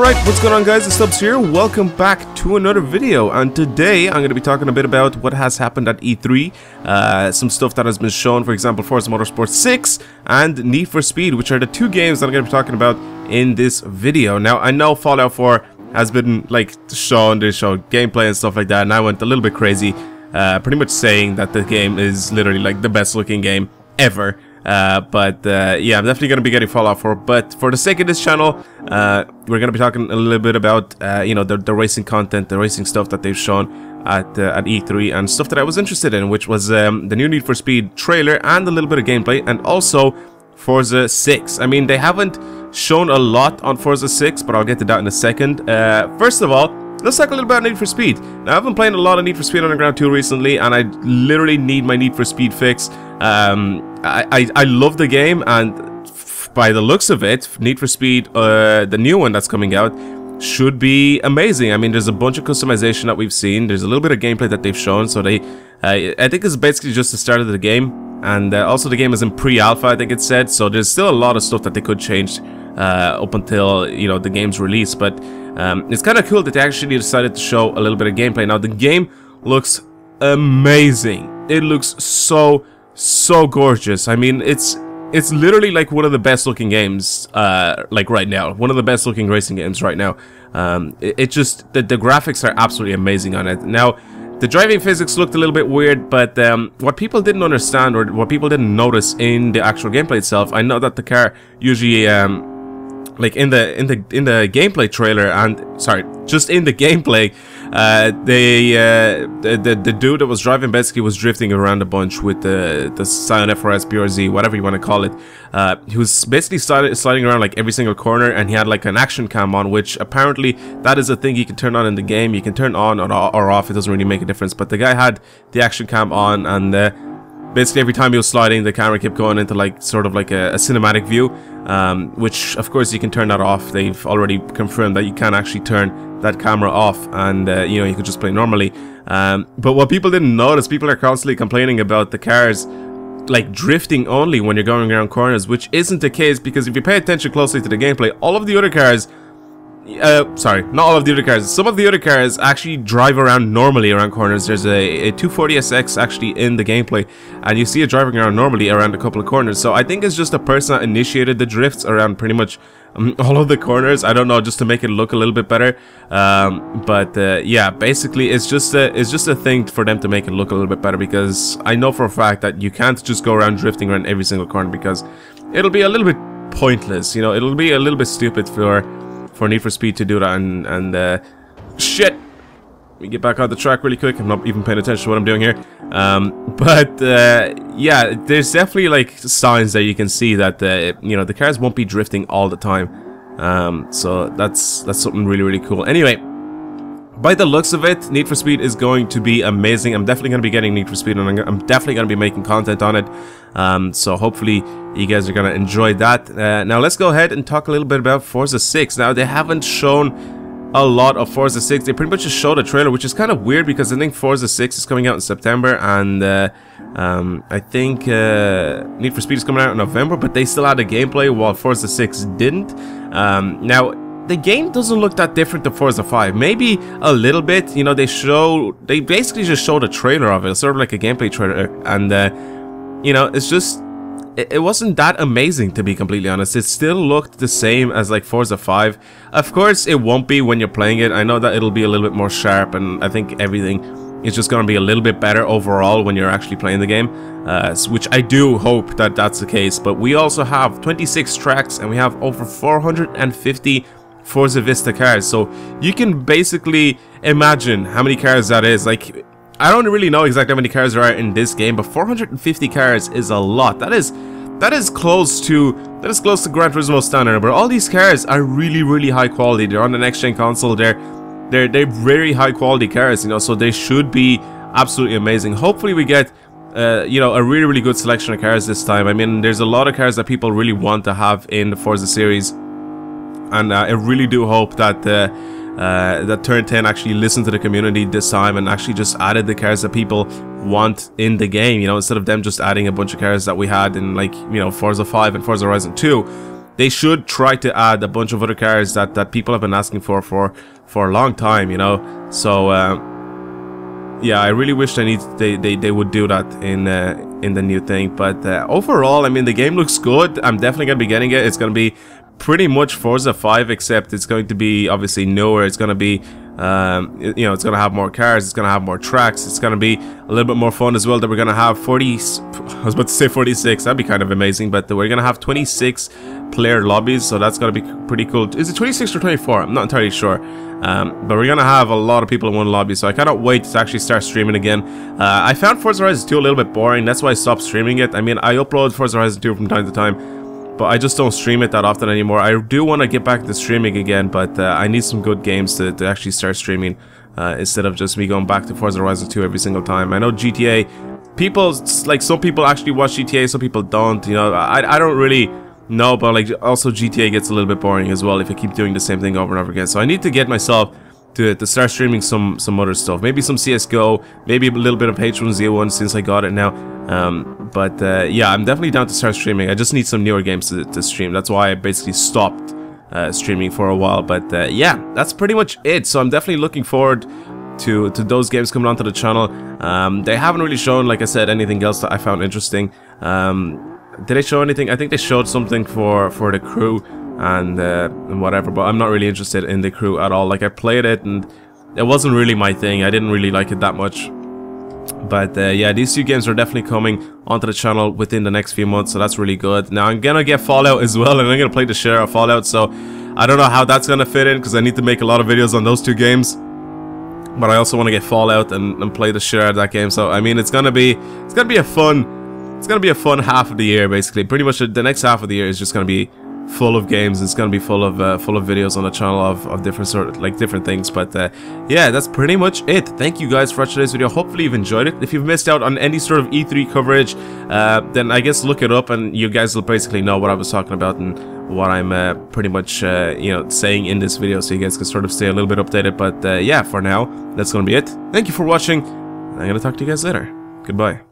Alright, what's going on guys, it's Stubbs here, welcome back to another video, and today I'm going to be talking a bit about what has happened at E3, some stuff that has been shown, for example Forza Motorsport 6 and Need for Speed, which are the two games that I'm going to be talking about in this video. Now, I know Fallout 4 has been like shown, they showed gameplay and stuff like that, and I went a little bit crazy, pretty much saying that the game is literally like the best looking game ever. Yeah, I'm definitely going to be getting Fallout 4, but for the sake of this channel, we're going to be talking a little bit about, you know, the racing content, the racing stuff that they've shown at E3, and stuff that I was interested in, which was the new Need for Speed trailer and a little bit of gameplay, and also Forza 6. I mean, they haven't shown a lot on Forza 6, but I'll get to that in a second. First of all, let's talk a little about Need for Speed. Now, I've been playing a lot of Need for Speed Underground 2 recently, and I literally need my Need for Speed fix. I love the game, and by the looks of it, Need for Speed, the new one that's coming out, should be amazing. I mean, there's a bunch of customization that we've seen. There's a little bit of gameplay that they've shown, so I think it's basically just the start of the game, and also the game is in pre-alpha, I think it said, so there's still a lot of stuff that they could change up until, you know, the game's release, but it's kind of cool that they actually decided to show a little bit of gameplay. Now, the game looks amazing. It looks so gorgeous. I mean, it's literally like one of the best looking games like right now, one of the best looking racing games right now. It just, the graphics are absolutely amazing on it. Now, the driving physics looked a little bit weird, but what people didn't understand, or what people didn't notice in the actual gameplay itself, I know that the car usually like in the gameplay trailer, and sorry, just in the gameplay, the dude that was driving basically was drifting around a bunch with the Scion FRS BRZ, whatever you want to call it. He was basically sliding around like every single corner, and he had like an action cam on, which apparently that is a thing you can turn on in the game. You can turn on or off, it doesn't really make a difference, but the guy had the action cam on, and basically every time he was sliding, the camera kept going into like sort of like a cinematic view, which of course you can turn that off. They've already confirmed that you can actually turn that camera off, and you know, you could just play normally. But what people didn't notice, people are constantly complaining about the cars like drifting only when you're going around corners, which isn't the case, because if you pay attention closely to the gameplay, all of the other cars, sorry, not all of the other cars, some of the other cars actually drive around normally around corners. There's a 240SX actually in the gameplay, and you see it driving around normally around a couple of corners. So I think it's just a person that initiated the drifts around pretty much all of the corners. I don't know, just to make it look a little bit better. Yeah, basically it's just a thing for them to make it look a little bit better, because I know for a fact that you can't just go around drifting around every single corner, because it'll be a little bit pointless, you know, it'll be a little bit stupid for Need for Speed to do that, and shit. Let me get back on the track really quick. I'm not even paying attention to what I'm doing here. Yeah, there's definitely like signs that you can see that you know, the cars won't be drifting all the time. So that's something really cool. Anyway, by the looks of it, Need for Speed is going to be amazing. I'm definitely going to be getting Need for Speed, and I'm definitely going to be making content on it. So hopefully you guys are going to enjoy that. Now let's go ahead and talk a little bit about Forza 6. Now, they haven't shown a lot of Forza 6. They pretty much just showed a trailer, which is kind of weird, because I think Forza 6 is coming out in September, and I think Need for Speed is coming out in November, but they still had a gameplay while Forza 6 didn't. Now, the game doesn't look that different to Forza 5. Maybe a little bit, you know, they basically just showed a trailer of it, sort of like a gameplay trailer, and you know, it's just, it wasn't that amazing, to be completely honest. It still looked the same as like Forza 5. Of course, it won't be when you're playing it. I know that it'll be a little bit more sharp, and I think everything is just going to be a little bit better overall when you're actually playing the game, which I do hope that that's the case. But we also have 26 tracks, and we have over 450 Forza Vista cars, so you can basically imagine how many cars that is. Like, I don't really know exactly how many cars there are in this game, but 450 cars is a lot. That is close to Gran Turismo standard. But all these cars are really high quality. They're on the next gen console. They're very high quality cars, you know, so they should be absolutely amazing. Hopefully we get you know, a really good selection of cars this time. I mean, there's a lot of cars that people really want to have in the Forza series, and I really do hope that that Turn 10 actually listened to the community this time and actually just added the cars that people want in the game, you know, instead of them just adding a bunch of cars that we had in, like, you know, Forza 5 and Forza Horizon 2. they should try to add a bunch of other cars that people have been asking for a long time, you know. So yeah, I really wish they would do that in the new thing. But overall, I mean, the game looks good. I'm definitely gonna be getting it. It's gonna be pretty much Forza 5, except it's going to be obviously newer. It's gonna be you know, it's gonna have more cars, it's gonna have more tracks, it's gonna be a little bit more fun as well. That we're gonna have 40, I was about to say 46, that'd be kind of amazing, but we're gonna have 26 player lobbies, so that's gonna be pretty cool. Is it 26 or 24? I'm not entirely sure. But we're gonna have a lot of people in one lobby, so I cannot wait to actually start streaming again. I found Forza Horizon 2 a little bit boring, that's why I stopped streaming it. I mean, I upload Forza Horizon 2 from time to time, but I just don't stream it that often anymore. I do want to get back to streaming again, but I need some good games to actually start streaming, instead of just me going back to Forza Horizon 2 every single time. I know GTA, people, like, some people actually watch GTA, some people don't, you know. I don't really know, but like, also GTA gets a little bit boring as well if I keep doing the same thing over and over again. So I need to get myself to start streaming some other stuff, maybe some CSGO, maybe a little bit of H1Z1 since I got it now. But yeah, I'm definitely down to start streaming. I just need some newer games to stream. That's why I basically stopped streaming for a while. But yeah, that's pretty much it. So I'm definitely looking forward to those games coming onto the channel. They haven't really shown, like I said, anything else that I found interesting. Did they show anything? I think they showed something for the crew and whatever, but I'm not really interested in the crew at all. Like, I played it and it wasn't really my thing. I didn't really like it that much. But yeah, these two games are definitely coming onto the channel within the next few months, so that's really good. Now I'm gonna get Fallout as well, and I'm gonna play the share of Fallout, so I don't know how that's gonna fit in, because I need to make a lot of videos on those two games. But I also want to get Fallout and play the share of that game. So I mean, it's gonna be a fun half of the year, basically. Pretty much the next half of the year is just gonna be full of games. It's gonna be full of videos on the channel of different things. But yeah, that's pretty much it. Thank you guys for watching today's video. Hopefully you've enjoyed it. If you've missed out on any sort of E3 coverage, then I guess look it up and you guys will basically know what I was talking about and what I'm pretty much you know, saying in this video, so you guys can sort of stay a little bit updated. But yeah, for now, that's gonna be it. Thank you for watching. I'm gonna talk to you guys later. Goodbye.